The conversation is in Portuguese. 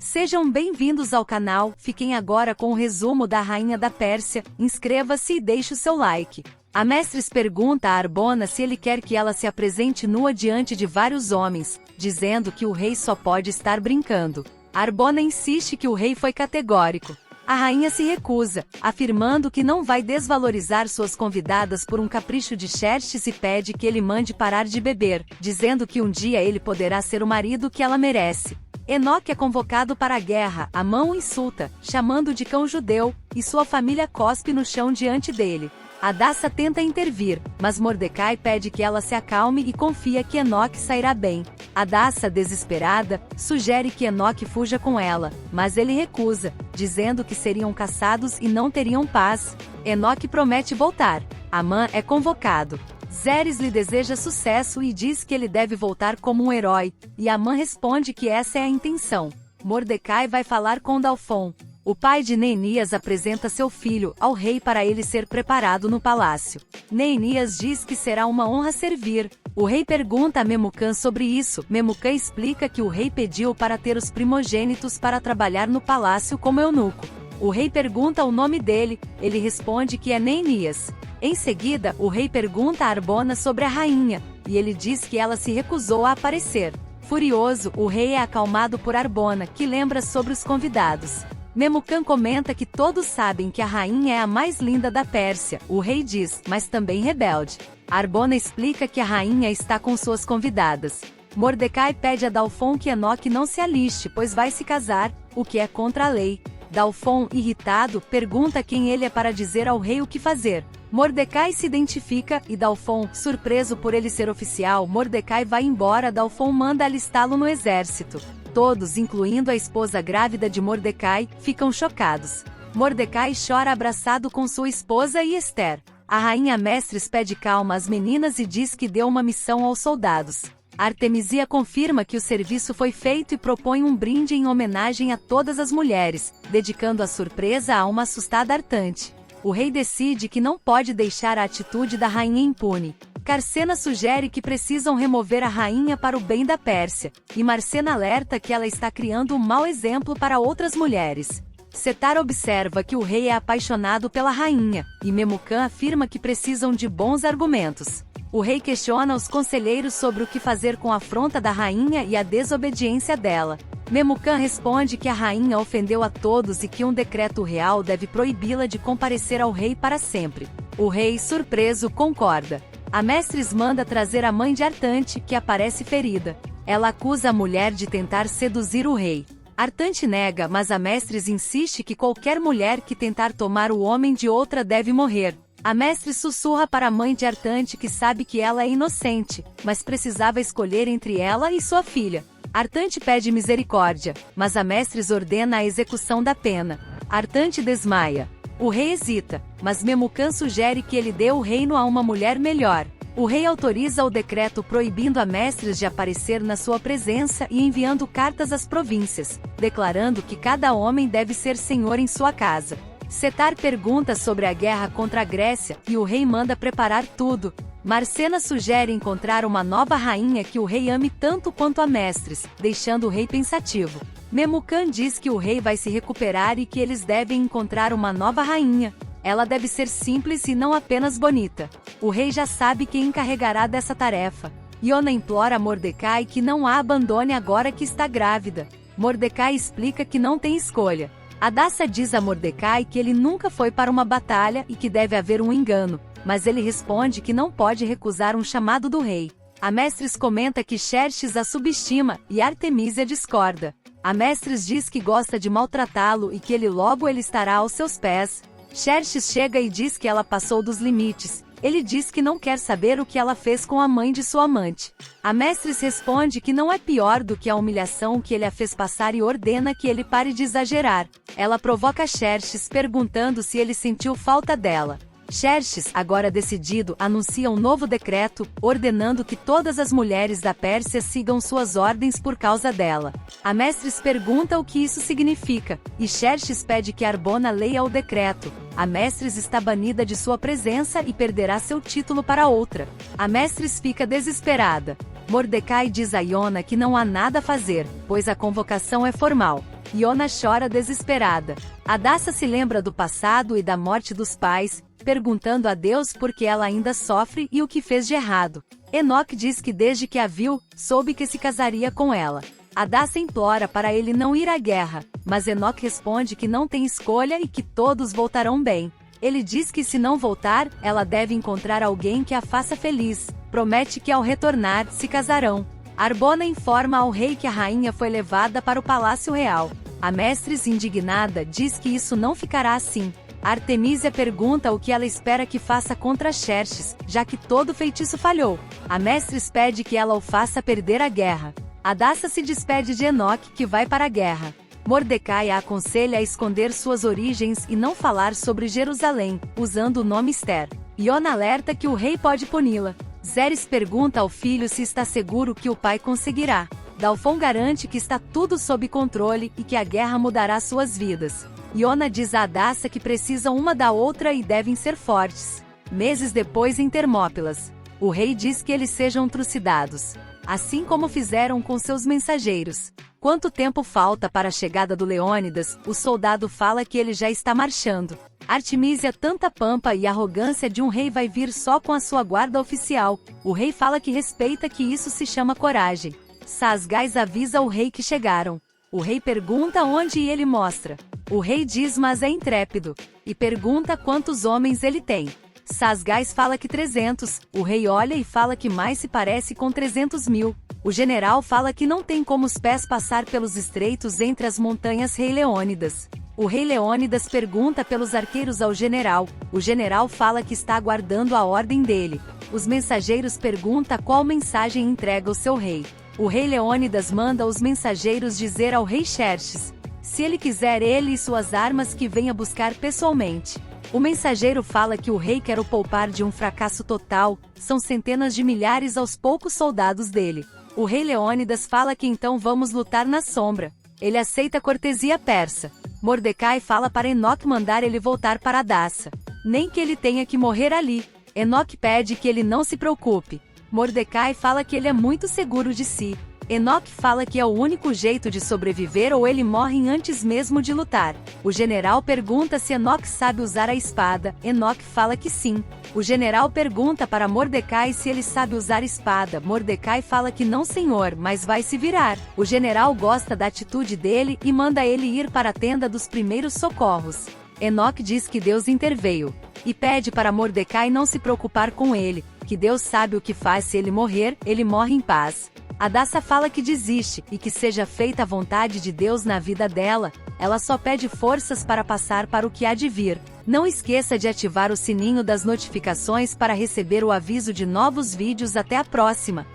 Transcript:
Sejam bem-vindos ao canal, fiquem agora com o resumo da Rainha da Pérsia, inscreva-se e deixe o seu like. A Mestres pergunta a Arbona se ele quer que ela se apresente nua diante de vários homens, dizendo que o rei só pode estar brincando. Arbona insiste que o rei foi categórico. A rainha se recusa, afirmando que não vai desvalorizar suas convidadas por um capricho de Xerxes e pede que ele mande parar de beber, dizendo que um dia ele poderá ser o marido que ela merece. Enoque é convocado para a guerra, Amã o insulta, chamando de cão judeu, e sua família cospe no chão diante dele. Hadassa tenta intervir, mas Mordecai pede que ela se acalme e confia que Enoque sairá bem. Hadassa, desesperada, sugere que Enoque fuja com ela, mas ele recusa, dizendo que seriam caçados e não teriam paz. Enoque promete voltar. Amã é convocado. Zeres lhe deseja sucesso e diz que ele deve voltar como um herói, e Amã responde que essa é a intenção. Mordecai vai falar com Dalfon. O pai de Neemias apresenta seu filho ao rei para ele ser preparado no palácio. Neemias diz que será uma honra servir. O rei pergunta a Memucã sobre isso. Memucã explica que o rei pediu para ter os primogênitos para trabalhar no palácio como eunuco. O rei pergunta o nome dele, ele responde que é Neemias. Em seguida, o rei pergunta a Arbona sobre a rainha, e ele diz que ela se recusou a aparecer. Furioso, o rei é acalmado por Arbona, que lembra sobre os convidados. Memucã comenta que todos sabem que a rainha é a mais linda da Pérsia, o rei diz, mas também rebelde. Arbona explica que a rainha está com suas convidadas. Mordecai pede a Dalfon que Enoque não se aliste, pois vai se casar, o que é contra a lei. Dalfon, irritado, pergunta quem ele é para dizer ao rei o que fazer. Mordecai se identifica, e Dalfon, surpreso por ele ser oficial, Mordecai vai embora. Dalfon manda alistá-lo no exército. Todos, incluindo a esposa grávida de Mordecai, ficam chocados. Mordecai chora abraçado com sua esposa e Esther. A rainha Mestres pede calma às meninas e diz que deu uma missão aos soldados. Artemisia confirma que o serviço foi feito e propõe um brinde em homenagem a todas as mulheres, dedicando a surpresa a uma assustada Artante. O rei decide que não pode deixar a atitude da rainha impune. Carcena sugere que precisam remover a rainha para o bem da Pérsia, e Marcena alerta que ela está criando um mau exemplo para outras mulheres. Setar observa que o rei é apaixonado pela rainha, e Memucã afirma que precisam de bons argumentos. O rei questiona os conselheiros sobre o que fazer com a afronta da rainha e a desobediência dela. Memucã responde que a rainha ofendeu a todos e que um decreto real deve proibi-la de comparecer ao rei para sempre. O rei, surpreso, concorda. A Mestres manda trazer a mãe de Artante, que aparece ferida. Ela acusa a mulher de tentar seduzir o rei. Artante nega, mas a Mestres insiste que qualquer mulher que tentar tomar o homem de outra deve morrer. A Mestres sussurra para a mãe de Artante que sabe que ela é inocente, mas precisava escolher entre ela e sua filha. Artante pede misericórdia, mas a Mestres ordena a execução da pena. Artante desmaia. O rei hesita, mas Memucã sugere que ele dê o reino a uma mulher melhor. O rei autoriza o decreto proibindo a Mestres de aparecer na sua presença e enviando cartas às províncias, declarando que cada homem deve ser senhor em sua casa. Setar pergunta sobre a guerra contra a Grécia, e o rei manda preparar tudo. Marcena sugere encontrar uma nova rainha que o rei ame tanto quanto a Mestres, deixando o rei pensativo. Memucã diz que o rei vai se recuperar e que eles devem encontrar uma nova rainha. Ela deve ser simples e não apenas bonita. O rei já sabe quem encarregará dessa tarefa. Iona implora a Mordecai que não a abandone agora que está grávida. Mordecai explica que não tem escolha. Hadassa diz a Mordecai que ele nunca foi para uma batalha e que deve haver um engano, mas ele responde que não pode recusar um chamado do rei. A Mestres comenta que Xerxes a subestima, e Artemisia discorda. A Mestres diz que gosta de maltratá-lo e que logo ele estará aos seus pés. Xerxes chega e diz que ela passou dos limites. Ele diz que não quer saber o que ela fez com a mãe de sua amante. A Mestres responde que não é pior do que a humilhação que ele a fez passar e ordena que ele pare de exagerar. Ela provoca Xerxes perguntando se ele sentiu falta dela. Xerxes, agora decidido, anuncia um novo decreto, ordenando que todas as mulheres da Pérsia sigam suas ordens por causa dela. A Mestres pergunta o que isso significa, e Xerxes pede que Arbona leia o decreto. A Mestres está banida de sua presença e perderá seu título para outra. A Mestres fica desesperada. Mordecai diz a Iona que não há nada a fazer, pois a convocação é formal. Iona chora desesperada. Hadassa se lembra do passado e da morte dos pais, perguntando a Deus por que ela ainda sofre e o que fez de errado. Enoque diz que desde que a viu, soube que se casaria com ela. Hadassa implora para ele não ir à guerra, mas Enoque responde que não tem escolha e que todos voltarão bem. Ele diz que se não voltar, ela deve encontrar alguém que a faça feliz. Promete que ao retornar, se casarão. Arbona informa ao rei que a rainha foi levada para o palácio real. A Mestres, indignada, diz que isso não ficará assim. Artemísia pergunta o que ela espera que faça contra Xerxes, já que todo feitiço falhou. A Mestres pede que ela o faça perder a guerra. Hadassa se despede de Enoque, que vai para a guerra. Mordecai a aconselha a esconder suas origens e não falar sobre Jerusalém, usando o nome Ester. Iona alerta que o rei pode puni-la. Zeres pergunta ao filho se está seguro que o pai conseguirá. Dalfon garante que está tudo sob controle e que a guerra mudará suas vidas. Iona diz a Hadassa que precisam uma da outra e devem ser fortes. Meses depois em Termópilas, o rei diz que eles sejam trucidados, assim como fizeram com seus mensageiros. Quanto tempo falta para a chegada do Leônidas? O soldado fala que ele já está marchando. Artemísia, tanta pampa e arrogância de um rei vai vir só com a sua guarda oficial. O rei fala que respeita, que isso se chama coragem. Sasgais avisa o rei que chegaram. O rei pergunta onde e ele mostra. O rei diz, mas é intrépido, e pergunta quantos homens ele tem. Sasgais fala que 300, o rei olha e fala que mais se parece com 300.000. O general fala que não tem como os pés passar pelos estreitos entre as montanhas. Rei Leônidas. O rei Leônidas pergunta pelos arqueiros ao general. O general fala que está aguardando a ordem dele. Os mensageiros perguntam qual mensagem entrega o seu rei. O rei Leônidas manda os mensageiros dizer ao rei Xerxes, se ele quiser, ele e suas armas, que venha buscar pessoalmente. O mensageiro fala que o rei quer o poupar de um fracasso total, são centenas de milhares aos poucos soldados dele. O rei Leônidas fala que então vamos lutar na sombra. Ele aceita a cortesia persa. Mordecai fala para Enoque mandar ele voltar para Hadassa. Nem que ele tenha que morrer ali. Enoque pede que ele não se preocupe. Mordecai fala que ele é muito seguro de si. Enoque fala que é o único jeito de sobreviver ou ele morre antes mesmo de lutar. O general pergunta se Enoque sabe usar a espada. Enoque fala que sim. O general pergunta para Mordecai se ele sabe usar espada. Mordecai fala que não, senhor, mas vai se virar. O general gosta da atitude dele e manda ele ir para a tenda dos primeiros socorros. Enoque diz que Deus interveio e pede para Mordecai não se preocupar com ele, que Deus sabe o que faz. Se ele morrer, ele morre em paz. Hadassa fala que desiste, e que seja feita a vontade de Deus na vida dela. Ela só pede forças para passar para o que há de vir. Não esqueça de ativar o sininho das notificações para receber o aviso de novos vídeos. Até a próxima!